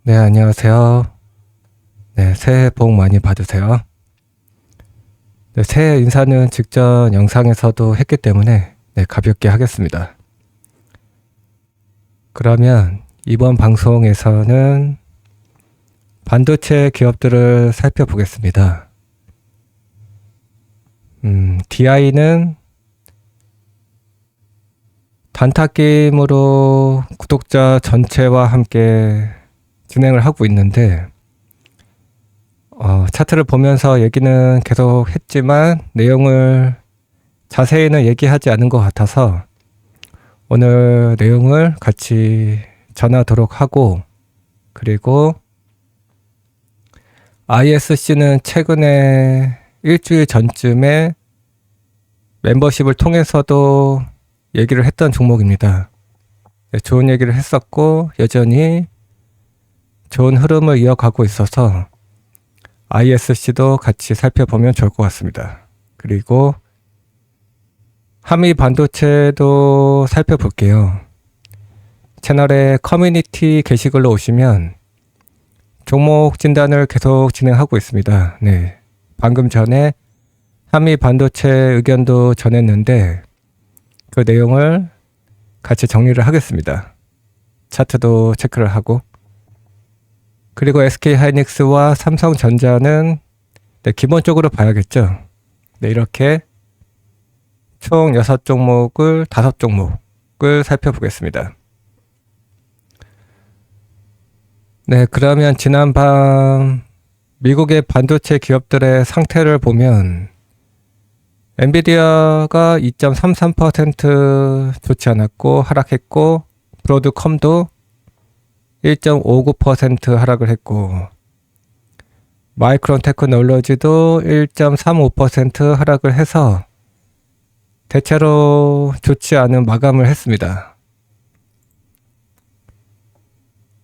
네, 안녕하세요. 네, 새해 복 많이 받으세요. 네, 새해 인사는 직전 영상에서도 했기 때문에 가볍게 하겠습니다. 그러면 이번 방송에서는 반도체 기업들을 살펴보겠습니다. DI는 단타 게임으로 구독자 전체와 함께 진행을 하고 있는데 차트를 보면서 얘기는 계속 했지만 내용을 자세히는 얘기하지 않은 것 같아서 오늘 내용을 같이 전하도록 하고, 그리고 ISC는 최근에 일주일 전쯤에 멤버십을 통해서도 얘기를 했던 종목입니다. 좋은 얘기를 했었고 여전히 좋은 흐름을 이어가고 있어서 ISC도 같이 살펴보면 좋을 것 같습니다. 그리고 한미 반도체도 살펴볼게요. 채널에 커뮤니티 게시글로 오시면 종목 진단을 계속 진행하고 있습니다. 네, 방금 전에 한미 반도체 의견도 전했는데 그 내용을 같이 정리를 하겠습니다. 차트도 체크를 하고, 그리고 SK하이닉스와 삼성전자는 기본적으로 봐야겠죠. 네, 이렇게 총 6종목을 5종목을 살펴보겠습니다. 네, 그러면 지난밤 미국의 반도체 기업들의 상태를 보면 엔비디아가 2.33% 좋지 않았고 하락했고, 브로드컴도 1.59% 하락을 했고, 마이크론 테크놀로지도 1.35% 하락을 해서 대체로 좋지 않은 마감을 했습니다.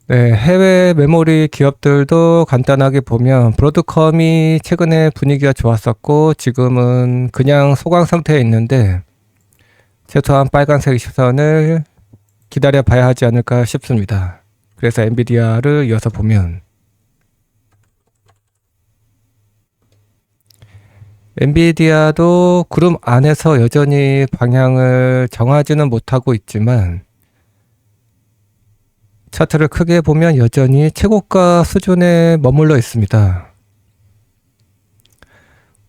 네, 해외 메모리 기업들도 간단하게 보면 브로드컴이 최근에 분위기가 좋았었고 지금은 그냥 소강 상태에 있는데 최소한 빨간색 20선을 기다려 봐야 하지 않을까 싶습니다. 그래서 엔비디아를 이어서 보면 엔비디아도 그룹 안에서 여전히 방향을 정하지는 못하고 있지만 차트를 크게 보면 여전히 최고가 수준에 머물러 있습니다.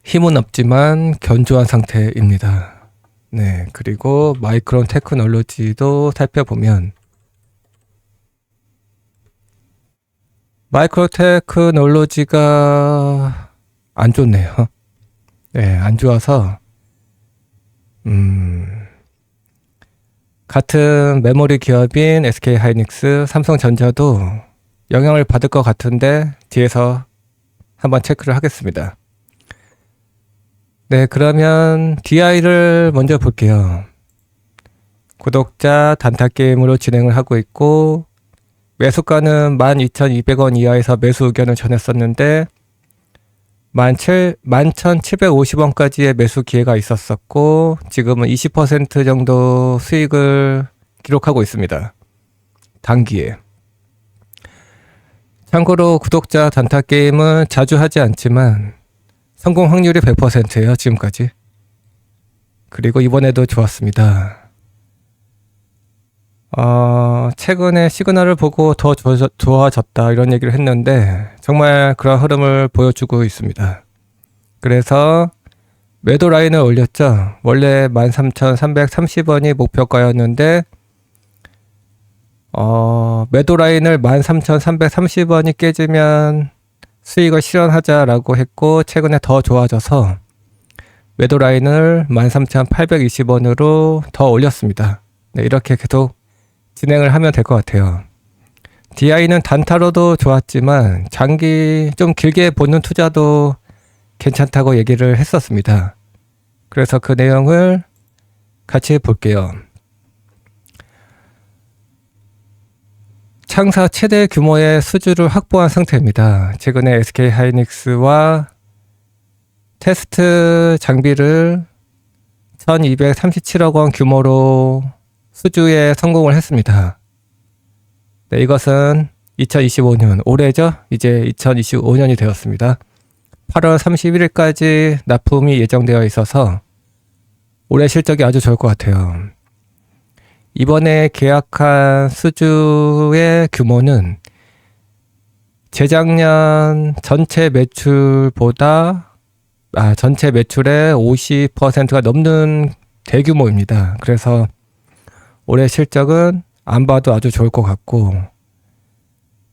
힘은 없지만 견조한 상태입니다. 네, 그리고 마이크론 테크놀로지도 살펴보면 마이크론 테크놀로지가 안 좋네요. 네, 안 좋아서 같은 메모리 기업인 SK하이닉스, 삼성전자도 영향을 받을 것 같은데 뒤에서 한번 체크를 하겠습니다. 네, 그러면 DI를 먼저 볼게요. 구독자 단타 게임으로 진행을 하고 있고 매수가는 12,200원 이하에서 매수 의견을 전했었는데 11,750원까지의 매수 기회가 있었었고 지금은 20% 정도 수익을 기록하고 있습니다. 단기에. 참고로 구독자 단타 게임은 자주 하지 않지만 성공 확률이 100%예요, 지금까지. 그리고 이번에도 좋았습니다. 최근에 시그널을 보고 더 좋아졌다 이런 얘기를 했는데 정말 그런 흐름을 보여주고 있습니다. 그래서 매도 라인을 올렸죠. 원래 13,330원이 목표가였는데 매도 라인을 13,330원이 깨지면 수익을 실현하자라고 했고 최근에 더 좋아져서 매도 라인을 13,820원으로 더 올렸습니다. 네, 이렇게 계속 진행을 하면 될 것 같아요. DI는 단타로도 좋았지만 장기 좀 길게 보는 투자도 괜찮다고 얘기를 했었습니다. 그래서 그 내용을 같이 볼게요. 창사 최대 규모의 수주를 확보한 상태입니다. 최근에 SK하이닉스와 테스트 장비를 1237억 원 규모로 수주에 성공을 했습니다. 네, 이것은 2025년, 올해죠? 이제 2025년이 되었습니다. 8월 31일까지 납품이 예정되어 있어서 올해 실적이 아주 좋을 것 같아요. 이번에 계약한 수주의 규모는 재작년 전체 매출보다 전체 매출의 50%가 넘는 대규모입니다. 그래서 올해 실적은 안 봐도 아주 좋을 것 같고,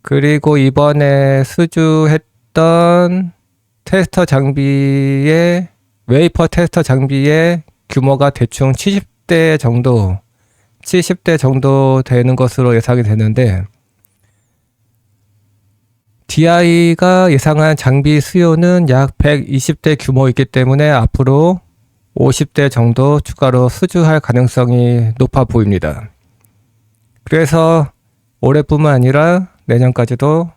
그리고 이번에 수주했던 테스터 장비의 웨이퍼 테스터 장비의 규모가 대충 70대 정도 되는 것으로 예상이 되는데, DI가 예상한 장비 수요는 약 120대 규모이기 때문에 앞으로 50대 정도 추가로 수주할 가능성이 높아 보입니다. 그래서 올해뿐만 아니라 내년까지도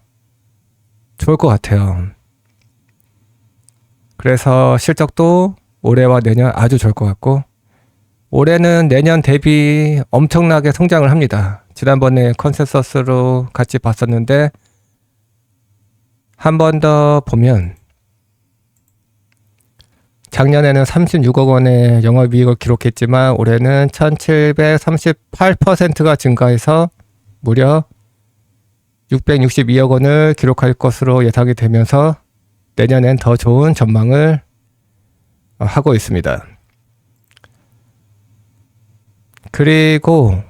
좋을 것 같아요. 그래서 실적도 올해와 내년 아주 좋을 것 같고, 올해는 내년 대비 엄청나게 성장을 합니다. 지난번에 컨센서스로 같이 봤었는데, 한 번 더 보면 작년에는 36억 원의 영업이익을 기록했지만 올해는 1738%가 증가해서 무려 662억 원을 기록할 것으로 예상이 되면서 내년엔 더 좋은 전망을 하고 있습니다. 그리고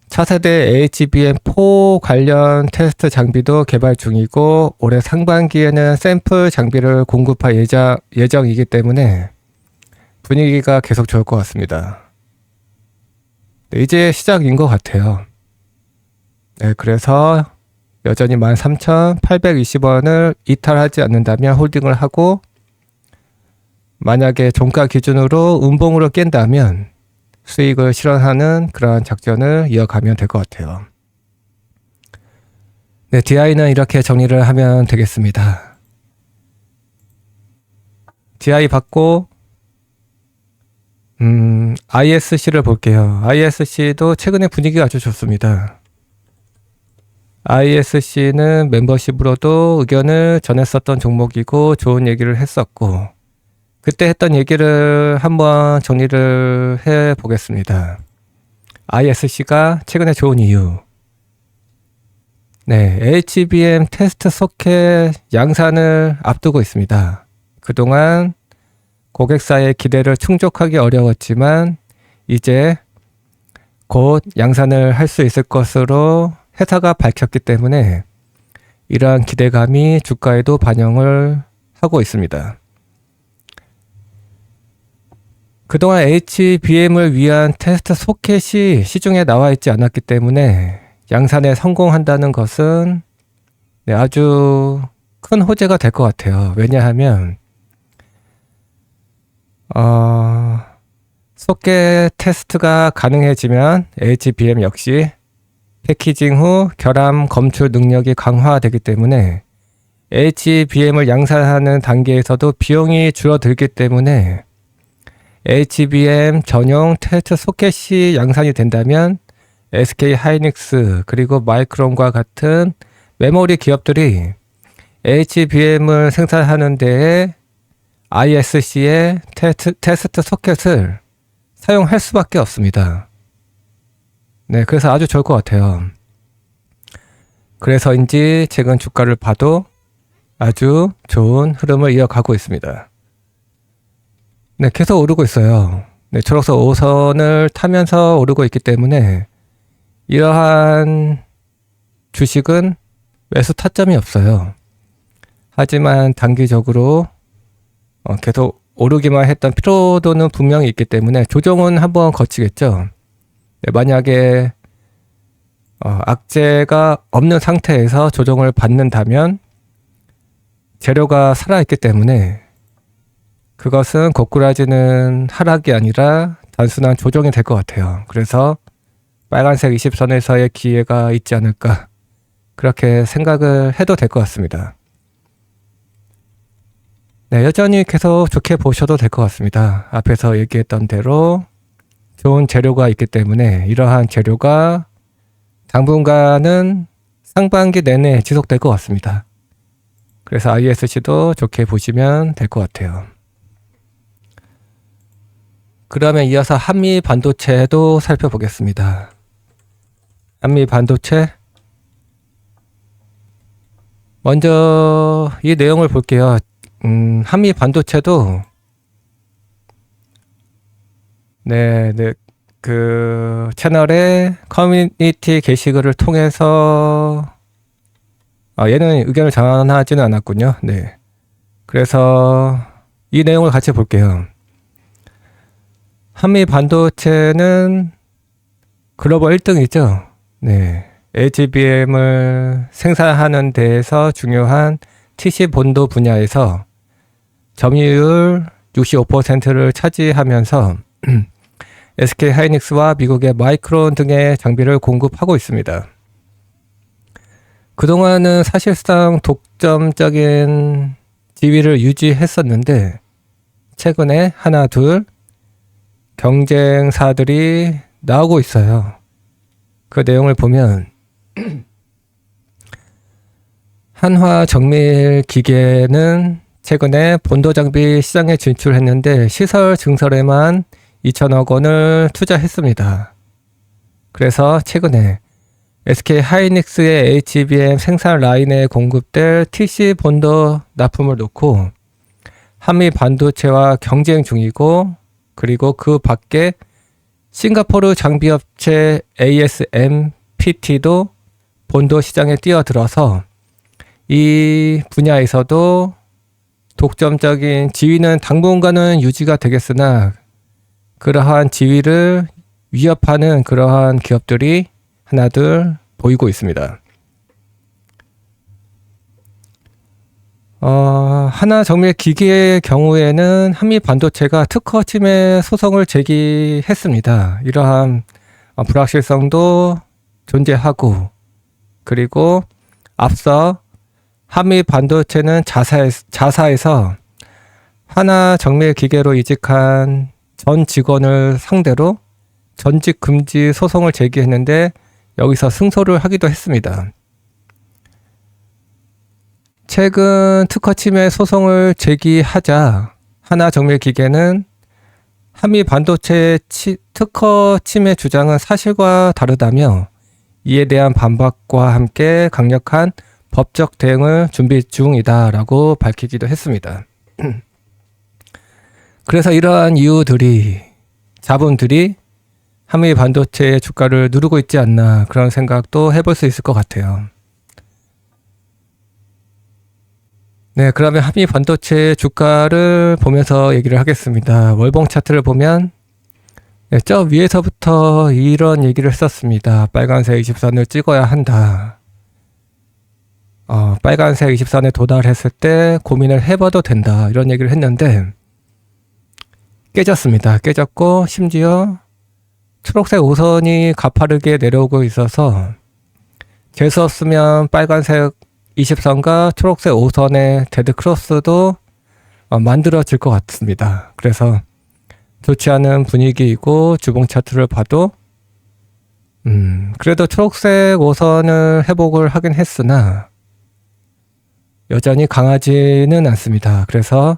차세대 HBM4 관련 테스트 장비도 개발 중이고, 올해 상반기에는 샘플 장비를 공급할 예정이기 때문에 분위기가 계속 좋을 것 같습니다. 이제 시작인 것 같아요. 그래서 여전히 13,820원을 이탈하지 않는다면 홀딩을 하고, 만약에 종가 기준으로 음봉으로 깬다면 수익을 실현하는 그러한 작전을 이어가면 될 것 같아요. 네, DI는 이렇게 정리를 하면 되겠습니다. DI 받고 ISC를 볼게요. ISC도 최근에 분위기가 아주 좋습니다. ISC는 멤버십으로도 의견을 전했었던 종목이고 좋은 얘기를 했었고, 그때 했던 얘기를 한번 정리를 해 보겠습니다. ISC가 최근에 좋은 이유. 네, HBM 테스트 소켓 양산을 앞두고 있습니다. 그동안 고객사의 기대를 충족하기 어려웠지만 이제 곧 양산을 할 수 있을 것으로 회사가 밝혔기 때문에 이러한 기대감이 주가에도 반영을 하고 있습니다. 그동안 HBM을 위한 테스트 소켓이 시중에 나와 있지 않았기 때문에 양산에 성공한다는 것은 아주 큰 호재가 될 것 같아요. 왜냐하면 소켓 테스트가 가능해지면 HBM 역시 패키징 후 결함 검출 능력이 강화되기 때문에 HBM을 양산하는 단계에서도 비용이 줄어들기 때문에 HBM 전용 테스트 소켓이 양산이 된다면 SK 하이닉스 그리고 마이크론과 같은 메모리 기업들이 HBM을 생산하는 데에 ISC의 테스트 소켓을 사용할 수밖에 없습니다. 네, 그래서 아주 좋을 것 같아요. 그래서인지 최근 주가를 봐도 아주 좋은 흐름을 이어가고 있습니다. 네, 계속 오르고 있어요. 네, 초록색 5선을 타면서 오르고 있기 때문에 이러한 주식은 매수 타점이 없어요. 하지만 단기적으로 계속 오르기만 했던 피로도는 분명히 있기 때문에 조정은 한번 거치겠죠. 네, 만약에 악재가 없는 상태에서 조정을 받는다면 재료가 살아있기 때문에 그것은 고꾸라지는 하락이 아니라 단순한 조정이 될 것 같아요. 그래서 빨간색 20선에서의 기회가 있지 않을까, 그렇게 생각을 해도 될 것 같습니다. 네, 여전히 계속 좋게 보셔도 될 것 같습니다. 앞에서 얘기했던 대로 좋은 재료가 있기 때문에 이러한 재료가 당분간은 상반기 내내 지속될 것 같습니다. 그래서 ISC도 좋게 보시면 될 것 같아요. 그러면 이어서 한미 반도체도 살펴보겠습니다. 한미 반도체 먼저 이 내용을 볼게요. 한미 반도체도 그 채널의 커뮤니티 게시글을 통해서 얘는 의견을 전하지는 않았군요. 네. 그래서 이 내용을 같이 볼게요. 한미 반도체는 글로벌 1등이죠. 네. HBM을 생산하는 데에서 중요한 TC 본도 분야에서 점유율 65%를 차지하면서 SK 하이닉스와 미국의 마이크론 등의 장비를 공급하고 있습니다. 그동안은 사실상 독점적인 지위를 유지했었는데 최근에 하나 둘 경쟁사들이 나오고 있어요. 그 내용을 보면 한화 정밀 기계는 최근에 본도 장비 시장에 진출했는데 시설 증설에만 2천억 원을 투자했습니다. 그래서 최근에 SK 하이닉스의 HBM 생산 라인에 공급될 TC 본도 납품을 놓고 한미 반도체와 경쟁 중이고, 그리고 그 밖에 싱가포르 장비업체 ASMPT도 본도 시장에 뛰어들어서 이 분야에서도 독점적인 지위는 당분간은 유지가 되겠으나 그러한 지위를 위협하는 그러한 기업들이 하나둘 보이고 있습니다. 하나 정밀 기기의 경우에는 한미 반도체가 특허 침해 소송을 제기했습니다. 이러한 불확실성도 존재하고, 그리고 앞서 한미 반도체는 자사에서 하나 정밀 기계로 이직한 전 직원을 상대로 전직 금지 소송을 제기했는데 여기서 승소를 하기도 했습니다. 최근 특허 침해 소송을 제기하자 하나 정밀 기계는 한미 반도체 특허 침해 주장은 사실과 다르다며 이에 대한 반박과 함께 강력한 법적 대응을 준비 중이다라고 밝히기도 했습니다. 그래서 이러한 이유들이, 자본들이 한미 반도체의 주가를 누르고 있지 않나, 그런 생각도 해볼 수 있을 것 같아요. 네, 그러면 한미 반도체 주가를 보면서 얘기를 하겠습니다. 월봉 차트를 보면 저 위에서부터 이런 얘기를 했었습니다. 빨간색 20선을 찍어야 한다. 빨간색 20선에 도달했을 때 고민을 해봐도 된다. 이런 얘기를 했는데 깨졌습니다. 깨졌고 심지어 초록색 5선이 가파르게 내려오고 있어서 재수 없으면 빨간색 20선과 초록색 5선의 데드크로스도 만들어질 것 같습니다. 그래서 좋지 않은 분위기이고, 주봉 차트를 봐도 그래도 초록색 5선을 회복을 하긴 했으나 여전히 강하지는 않습니다. 그래서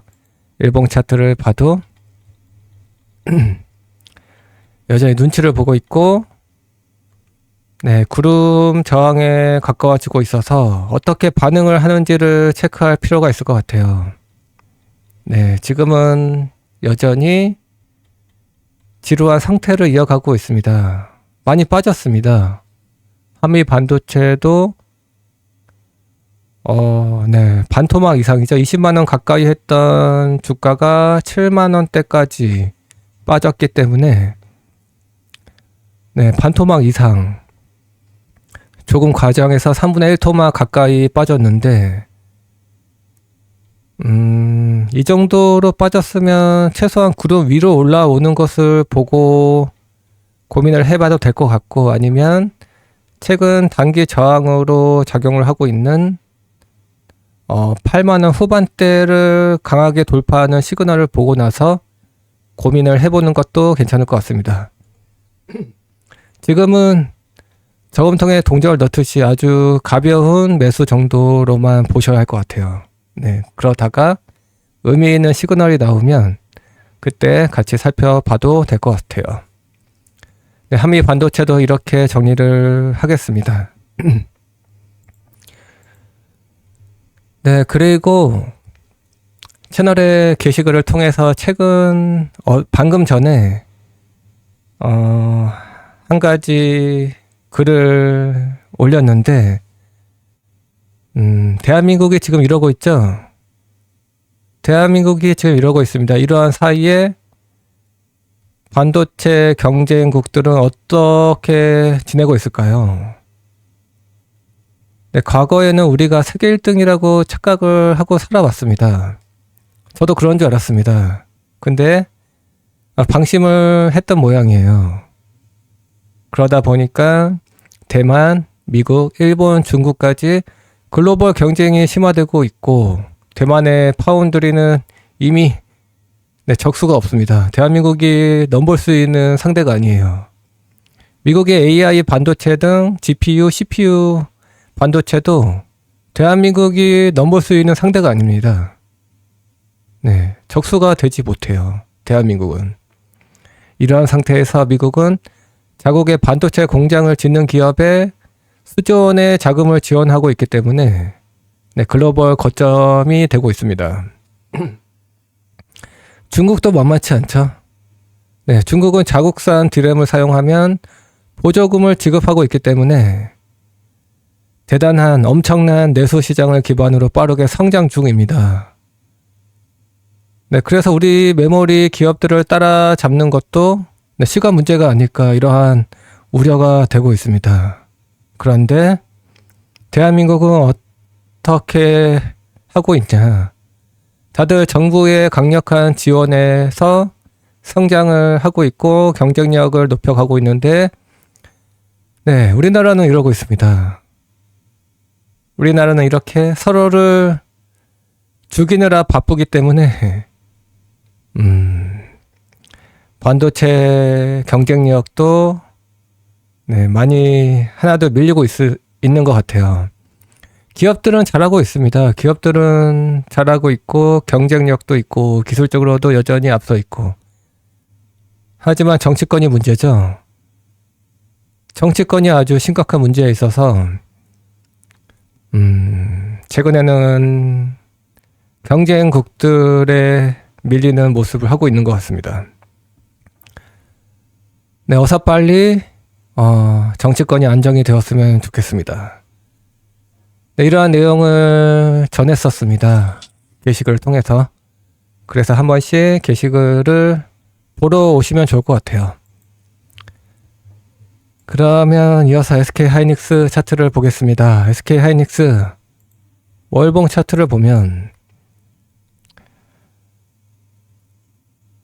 일봉 차트를 봐도 여전히 눈치를 보고 있고, 네, 구름 저항에 가까워지고 있어서 어떻게 반응을 하는지를 체크할 필요가 있을 것 같아요. 네, 지금은 여전히 지루한 상태를 이어가고 있습니다. 많이 빠졌습니다. 한미 반도체도 네, 반토막 이상이죠. 20만원 가까이 했던 주가가 7만원대까지 빠졌기 때문에 네, 반토막 이상, 조금 과장해서 3분의 1 토막 가까이 빠졌는데 이 정도로 빠졌으면 최소한 구름 위로 올라오는 것을 보고 고민을 해봐도 될 것 같고, 아니면 최근 단기 저항으로 작용을 하고 있는 8만원 후반대를 강하게 돌파하는 시그널을 보고 나서 고민을 해보는 것도 괜찮을 것 같습니다. 지금은 저금통에 동전을 넣듯이 아주 가벼운 매수 정도로만 보셔야 할 것 같아요. 네, 그러다가 의미 있는 시그널이 나오면 그때 같이 살펴봐도 될 것 같아요. 네, 한미 반도체도 이렇게 정리를 하겠습니다. 네, 그리고 채널의 게시글을 통해서 최근 방금 전에 한 가지 글을 올렸는데 대한민국이 지금 이러고 있죠. 대한민국이 지금 이러고 있습니다. 이러한 사이에 반도체 경쟁국들은 어떻게 지내고 있을까요? 네, 과거에는 우리가 세계 1등이라고 착각을 하고 살아왔습니다. 저도 그런 줄 알았습니다. 근데 방심을 했던 모양이에요. 그러다 보니까 대만, 미국, 일본, 중국까지 글로벌 경쟁이 심화되고 있고 대만의 파운드리는 이미 적수가 없습니다. 대한민국이 넘볼 수 있는 상대가 아니에요. 미국의 AI 반도체 등 GPU, CPU 반도체도 대한민국이 넘볼 수 있는 상대가 아닙니다. 네, 적수가 되지 못해요. 대한민국은. 이러한 상태에서 미국은 자국의 반도체 공장을 짓는 기업에 수조 원의 자금을 지원하고 있기 때문에 글로벌 거점이 되고 있습니다. 중국도 만만치 않죠. 네, 중국은 자국산 DRAM을 사용하면 보조금을 지급하고 있기 때문에 대단한 엄청난 내수 시장을 기반으로 빠르게 성장 중입니다. 네, 그래서 우리 메모리 기업들을 따라잡는 것도 시간 문제가 아닐까 이러한 우려가 되고 있습니다. 그런데 대한민국은 어떻게 하고 있냐? 다들 정부의 강력한 지원에서 성장을 하고 있고 경쟁력을 높여가고 있는데 네, 우리나라는 이러고 있습니다. 우리나라는 이렇게 서로를 죽이느라 바쁘기 때문에 반도체 경쟁력도 많이 하나둘 밀리고 있는 것 같아요. 기업들은 잘하고 있습니다. 기업들은 잘하고 있고 경쟁력도 있고 기술적으로도 여전히 앞서 있고 하지만 정치권이 문제죠. 정치권이 아주 심각한 문제에 있어서 최근에는 경쟁국들에 밀리는 모습을 하고 있는 것 같습니다. 네, 어서 빨리 정치권이 안정이 되었으면 좋겠습니다. 네, 이러한 내용을 전했었습니다. 게시글을 통해서. 그래서 한 번씩 게시글을 보러 오시면 좋을 것 같아요. 그러면 이어서 SK하이닉스 차트를 보겠습니다. SK하이닉스 월봉 차트를 보면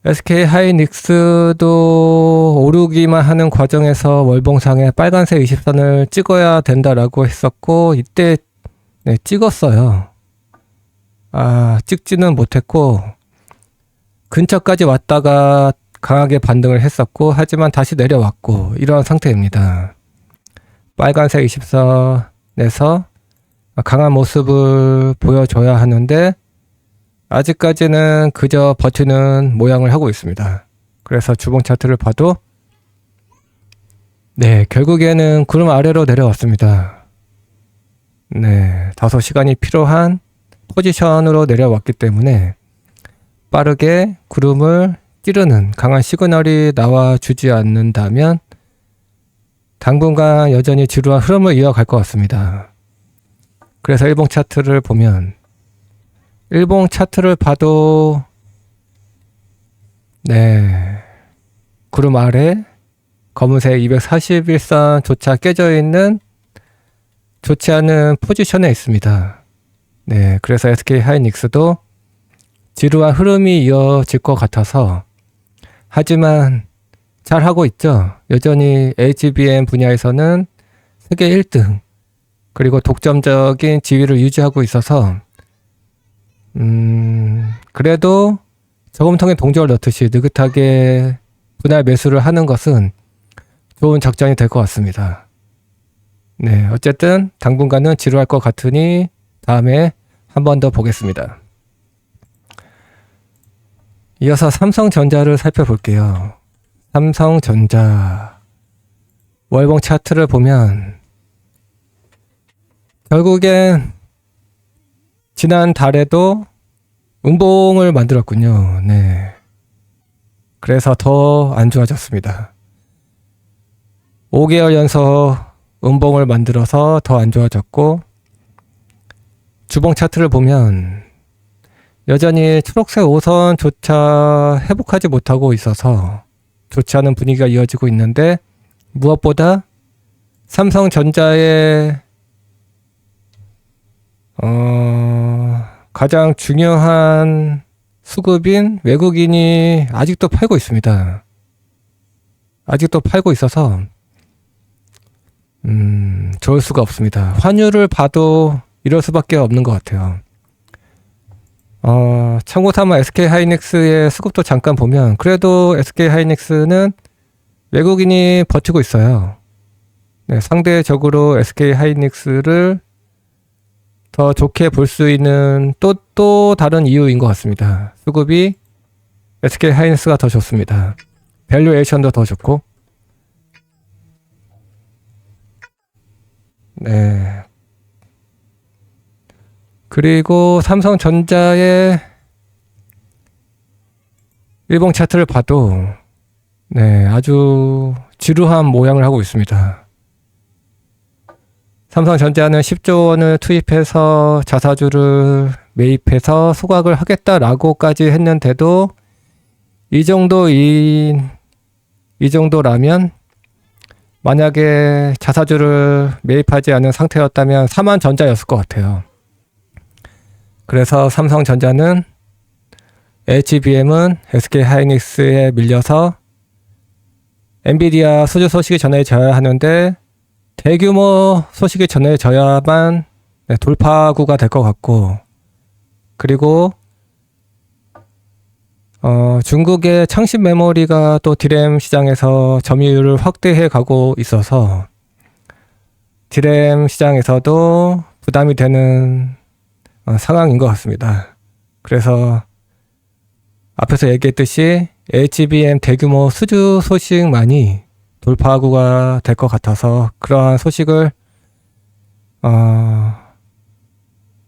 SK하이닉스도 오르기만 하는 과정에서 월봉상에 빨간색 20선을 찍어야 된다라고 했었고 이때 찍었어요. 찍지는 못했고 근처까지 왔다가 강하게 반등을 했었고 하지만 다시 내려왔고 이러한 상태입니다. 빨간색 20선에서 강한 모습을 보여줘야 하는데 아직까지는 그저 버티는 모양을 하고 있습니다. 그래서 주봉 차트를 봐도 결국에는 구름 아래로 내려왔습니다. 다소 시간이 필요한 포지션으로 내려왔기 때문에 빠르게 구름을 찌르는 강한 시그널이 나와주지 않는다면 당분간 여전히 지루한 흐름을 이어갈 것 같습니다. 그래서 일봉 차트를 보면 일봉 차트를 봐도 구름 아래 검은색 241선조차 깨져 있는 좋지 않은 포지션에 있습니다. 그래서 SK하이닉스도 지루한 흐름이 이어질 것 같아서 하지만 잘하고 있죠. 여전히 HBM 분야에서는 세계 1등 그리고 독점적인 지위를 유지하고 있어서 그래도 저금통에 동전을 넣듯이 느긋하게 분할 매수를 하는 것은 좋은 작전이 될 것 같습니다. 네, 어쨌든 당분간은 지루할 것 같으니 다음에 한 번 더 보겠습니다. 이어서 삼성전자를 살펴볼게요. 삼성전자 월봉 차트를 보면 결국엔 지난 달에도 음봉을 만들었군요. 네. 그래서 더 안 좋아졌습니다. 5개월 연속 음봉을 만들어서 더 안 좋아졌고, 주봉 차트를 보면 여전히 초록색 5선조차 회복하지 못하고 있어서 좋지 않은 분위기가 이어지고 있는데, 무엇보다 삼성전자의 가장 중요한 수급인 외국인이 아직도 팔고 있습니다. 아직도 팔고 있어서 좋을 수가 없습니다. 환율을 봐도 이럴 수밖에 없는 것 같아요. 참고 삼아 SK하이닉스의 수급도 잠깐 보면 그래도 SK하이닉스는 외국인이 버티고 있어요. 네, 상대적으로 SK하이닉스를 더 좋게 볼 수 있는 또 다른 이유인 것 같습니다. 수급이 SK하이닉스가 더 좋습니다. 밸류에이션도 더 좋고. 네. 그리고 삼성전자의 일봉 차트를 봐도 네, 아주 지루한 모양을 하고 있습니다. 삼성전자는 10조 원을 투입해서 자사주를 매입해서 소각을 하겠다라고까지 했는데도 이 정도라면 만약에 자사주를 매입하지 않은 상태였다면 삼한전자였을 것 같아요. 그래서 삼성전자는 HBM은 SK하이닉스에 밀려서 엔비디아 수주 소식이 전해져야 하는데 대규모 소식이 전해져야만 돌파구가 될 것 같고, 그리고 중국의 창신 메모리가 또 디램 시장에서 점유율을 확대해 가고 있어서 디램 시장에서도 부담이 되는 상황인 것 같습니다. 그래서 앞에서 얘기했듯이 HBM 대규모 수주 소식만이 돌파구가 될 것 같아서 그러한 소식을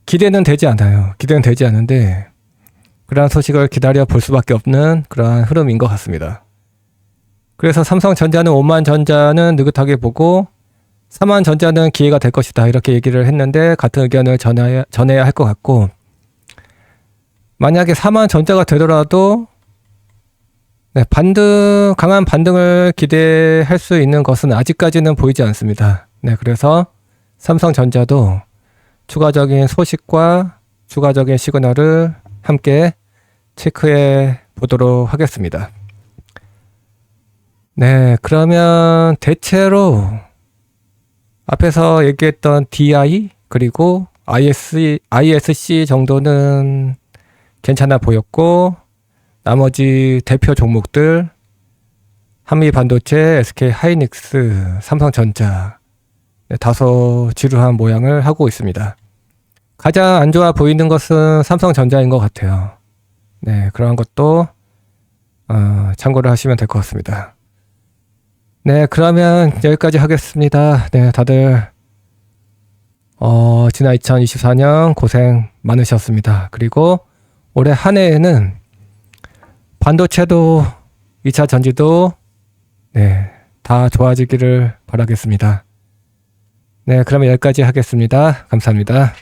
기대는 되지 않아요. 기대는 되지 않은데 그러한 소식을 기다려 볼 수밖에 없는 그러한 흐름인 것 같습니다. 그래서 삼성전자는 5만전자는 느긋하게 보고 4만전자는 기회가 될 것이다 이렇게 얘기를 했는데 같은 의견을 전해야 할 것 같고, 만약에 4만전자가 되더라도 네, 강한 반등을 기대할 수 있는 것은 아직까지는 보이지 않습니다. 네, 그래서 삼성전자도 추가적인 소식과 추가적인 시그널을 함께 체크해 보도록 하겠습니다. 네, 그러면 대체로 앞에서 얘기했던 DI 그리고 ISC 정도는 괜찮아 보였고, 나머지 대표 종목들 한미반도체, SK하이닉스, 삼성전자 다소 지루한 모양을 하고 있습니다. 가장 안 좋아 보이는 것은 삼성전자인 것 같아요. 네, 그러한 것도 참고를 하시면 될 것 같습니다. 네, 그러면 여기까지 하겠습니다. 네, 다들 지난 2024년 고생 많으셨습니다. 그리고 올해 한 해에는 반도체도 2차 전지도 네, 다 좋아지기를 바라겠습니다. 네, 그러면 여기까지 하겠습니다. 감사합니다.